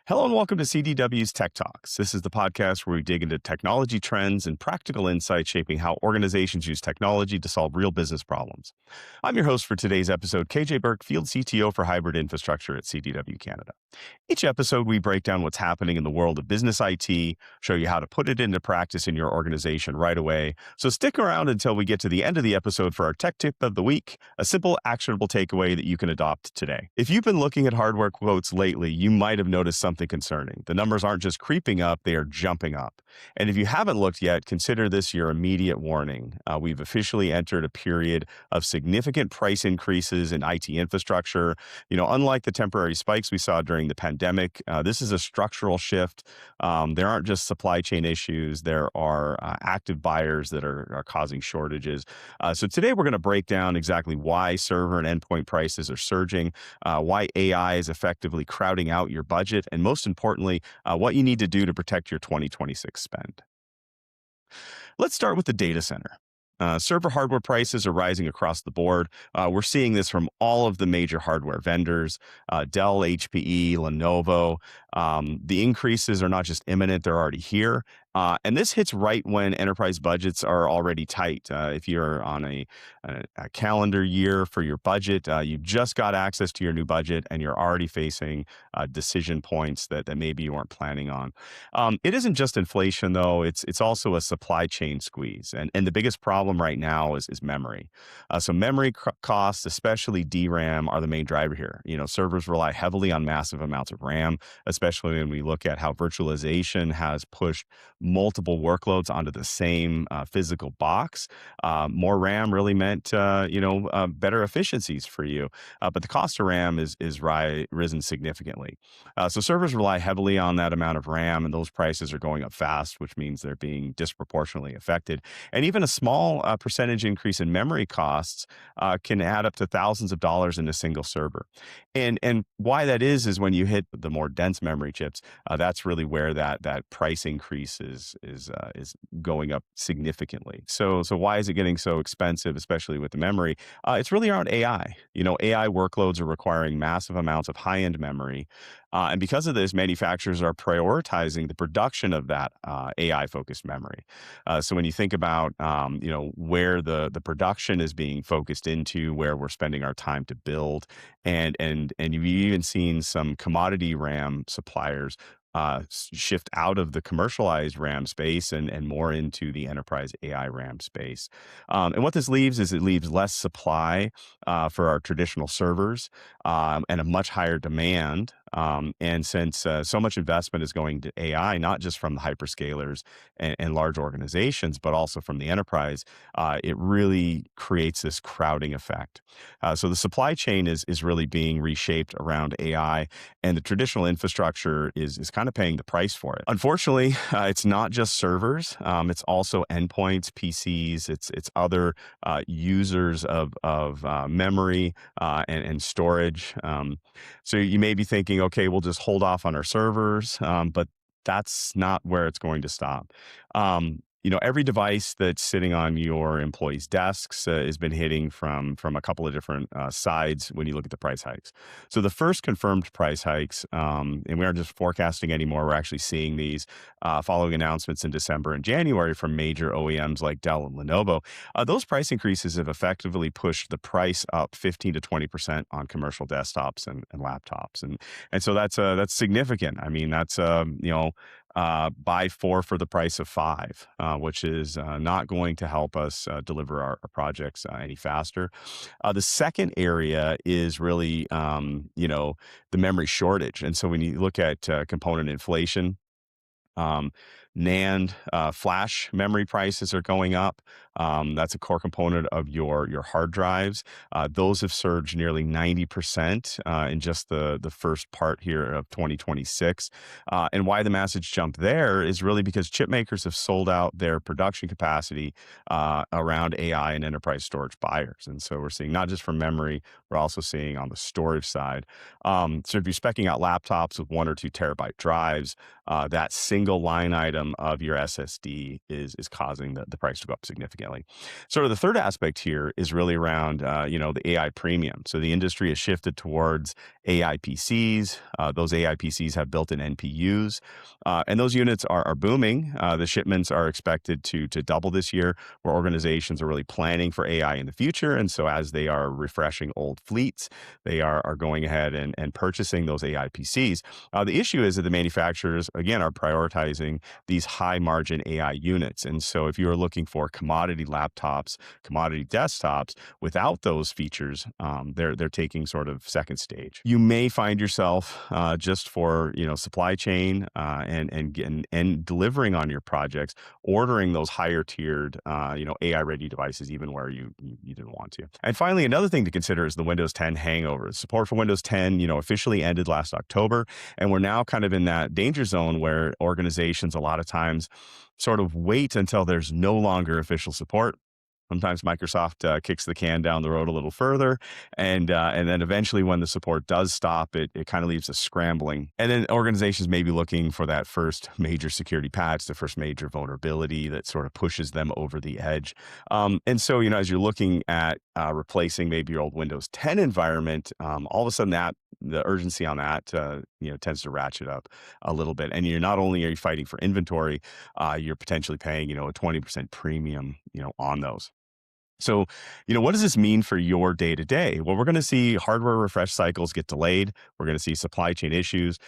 Hello and welcome to CDW's Tech Talks. This is the podcast where we dig into technology trends and practical insights shaping how organizations use technology to solve real business problems. I'm your host for today's episode, KJ Burke, Field CTO for Hybrid Infrastructure at CDW Canada. Each episode, we break down what's happening in the world of business IT, show you how to put it into practice in your organization right away. So stick around until we get to the end of the episode for our tech tip of the week, a simple, actionable takeaway that you can adopt today. If you've been looking at hardware quotes lately, you might have noticed something concerning. The numbers aren't just creeping up, they are jumping up. And if you haven't looked yet, consider this your immediate warning. We've officially entered a period of significant price increases in IT infrastructure. Unlike the temporary spikes we saw during the pandemic, this is a structural shift. There aren't just supply chain issues, there are active buyers that are causing shortages. So today we're going to break down exactly why server and endpoint prices are surging, why AI is effectively crowding out your budget, and most importantly, what you need to do to protect your 2026 spend. Let's start with the data center. Server hardware prices are rising across the board. We're seeing this from all of the major hardware vendors, Dell, HPE, Lenovo. The increases are not just imminent, they're already here. And this hits right when enterprise budgets are already tight. If you're on a calendar year for your budget, you just got access to your new budget and you're already facing decision points that maybe you weren't planning on. It isn't just inflation, though. It's also a supply chain squeeze. And the biggest problem right now is memory. So memory costs, especially DRAM, are the main driver here. Servers rely heavily on massive amounts of RAM, especially when we look at how virtualization has pushed multiple workloads onto the same physical box. More RAM really meant, better efficiencies for you. But the cost of RAM is risen significantly. So servers rely heavily on that amount of RAM, and those prices are going up fast, which means they're being disproportionately affected. And even a small percentage increase in memory costs can add up to thousands of dollars in a single server. And why that is when you hit the more dense memory chips, that's really where that price increase is going up significantly. So why is it getting so expensive, especially with the memory? It's really around AI. AI workloads are requiring massive amounts of high-end memory. And because of this, manufacturers are prioritizing the production of that AI-focused memory. So when you think about, where the production is being focused into, where we're spending our time to build, and you've even seen some commodity RAM suppliers shift out of the commercialized RAM space and more into the enterprise AI RAM space. And what this leaves is it leaves less supply for our traditional servers and a much higher demand. And since so much investment is going to AI, not just from the hyperscalers and large organizations, but also from the enterprise, it really creates this crowding effect. So the supply chain is really being reshaped around AI, and the traditional infrastructure is kind of paying the price for it. Unfortunately, it's not just servers; it's also endpoints, PCs. It's other users of memory and storage. So you may be thinking, okay, we'll just hold off on our servers, but that's not where it's going to stop. Every device that's sitting on your employees' desks has been hitting from a couple of different sides when you look at the price hikes. So the first confirmed price hikes, and we aren't just forecasting anymore, we're actually seeing these following announcements in December and January from major OEMs like Dell and Lenovo. Those price increases have effectively pushed the price up 15 to 20% on commercial desktops and laptops. And so that's significant. I mean, that's, buy four for the price of five, which is not going to help us deliver our projects any faster. The second area is really, the memory shortage. And so when you look at component inflation, NAND flash memory prices are going up. That's a core component of your hard drives. Those have surged nearly 90% in just the first part here of 2026. And why the massive jump there is really because chip makers have sold out their production capacity around AI and enterprise storage buyers. And so we're seeing not just for memory, we're also seeing on the storage side. So if you're speccing out laptops with 1 or 2 terabyte drives, that single line item of your SSD is causing the price to go up significantly. significantly. Sort of the third aspect here is really around, the AI premium. So the industry has shifted towards AI PCs. Those AI PCs have built-in NPUs, and those units are booming. The shipments are expected to double this year, where organizations are really planning for AI in the future. And so as they are refreshing old fleets, they are going ahead and purchasing those AI PCs. The issue is that the manufacturers, again, are prioritizing these high margin AI units. And so if you're looking for commodity laptops, commodity desktops without those features, they're taking sort of second stage. You may find yourself just for supply chain and delivering on your projects, ordering those higher tiered AI ready devices even where you didn't want to. And finally, another thing to consider is the Windows 10 hangover. Support for Windows 10 officially ended last October, and we're now kind of in that danger zone where organizations a lot of times sort of wait until there's no longer official support. Sometimes Microsoft kicks the can down the road a little further, and then eventually, when the support does stop, it kind of leaves us scrambling. And then organizations may be looking for that first major security patch, the first major vulnerability that sort of pushes them over the edge. And so, as you're looking at replacing maybe your old Windows 10 environment, all of a sudden the urgency on that tends to ratchet up a little bit. And you're not only are you fighting for inventory, you're potentially paying a 20% premium on those. So, what does this mean for your day to day? Well, we're going to see hardware refresh cycles get delayed. We're going to see supply chain issues.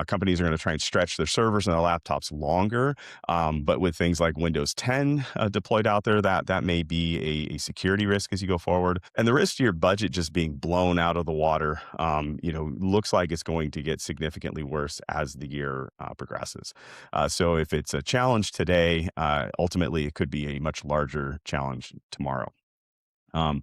Companies are going to try and stretch their servers and their laptops longer. But with things like Windows 10 deployed out there, that may be a security risk as you go forward. And the risk to your budget just being blown out of the water, looks like it's going to get significantly worse as the year progresses. So if it's a challenge today, ultimately it could be a much larger challenge tomorrow. Um,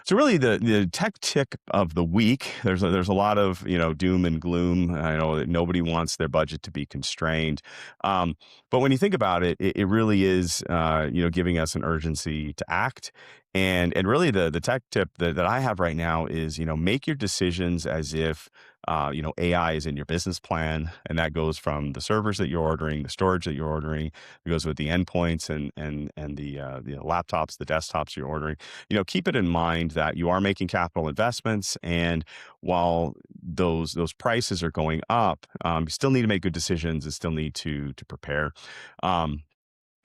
so really the tech tip of the week, there's a lot of, doom and gloom. I know that nobody wants their budget to be constrained. But when you think about it, it really is, giving us an urgency to act. And really the tech tip that I have right now is, make your decisions as if, AI is in your business plan. And that goes from the servers that you're ordering, the storage that you're ordering. It goes with the endpoints and the laptops, the desktops you're ordering. Keep it in mind that you are making capital investments, and while those prices are going up, you still need to make good decisions and still need to prepare.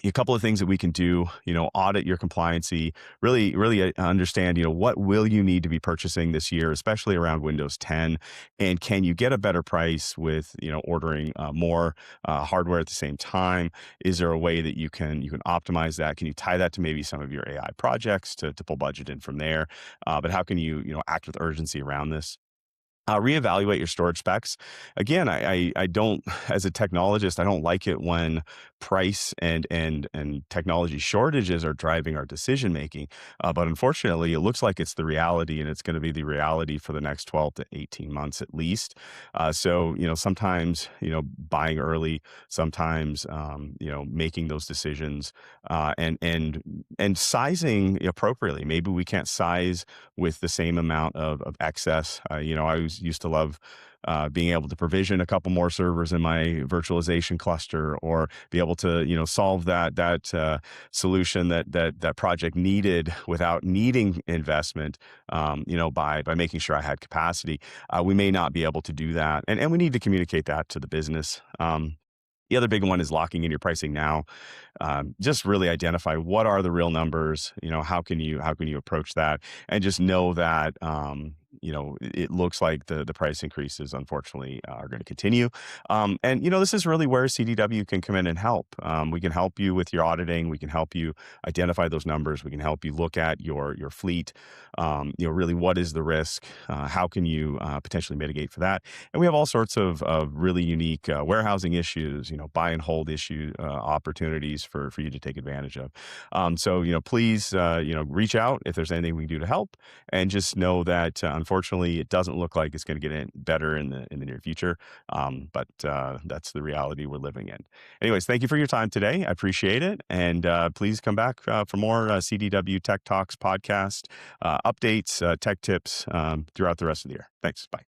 A couple of things that we can do, audit your compliancy, really understand, what will you need to be purchasing this year, especially around Windows 10, and can you get a better price with, ordering more hardware at the same time? Is there a way that you can optimize that? Can you tie that to maybe some of your AI projects to pull budget in from there? But how can you, act with urgency around this? Reevaluate your storage specs. Again, I don't, as a technologist, I don't like it when price and technology shortages are driving our decision making. But unfortunately, it looks like it's the reality, and it's going to be the reality for the next 12 to 18 months at least. So sometimes buying early, sometimes making those decisions, and sizing appropriately. Maybe we can't size with the same amount of excess. I used to love being able to provision a couple more servers in my virtualization cluster, or be able to solve that solution that project needed without needing investment. By making sure I had capacity. We may not be able to do that, and we need to communicate that to the business. The other big one is locking in your pricing now. Just really identify what are the real numbers. How can you approach that, and just know that it looks like the price increases, unfortunately, are going to continue. And this is really where CDW can come in and help. We can help you with your auditing. We can help you identify those numbers. We can help you look at your fleet. Really, what is the risk? How can you potentially mitigate for that? And we have all sorts of really unique warehousing issues, buy and hold issue opportunities for you to take advantage of. So please reach out if there's anything we can do to help, and just know that unfortunately it doesn't look like it's going to get better in the near future. But that's the reality we're living in. Anyways, thank you for your time today. I appreciate it, and please come back for more CDW Tech Talks podcast updates, tech tips throughout the rest of the year. Thanks. Bye.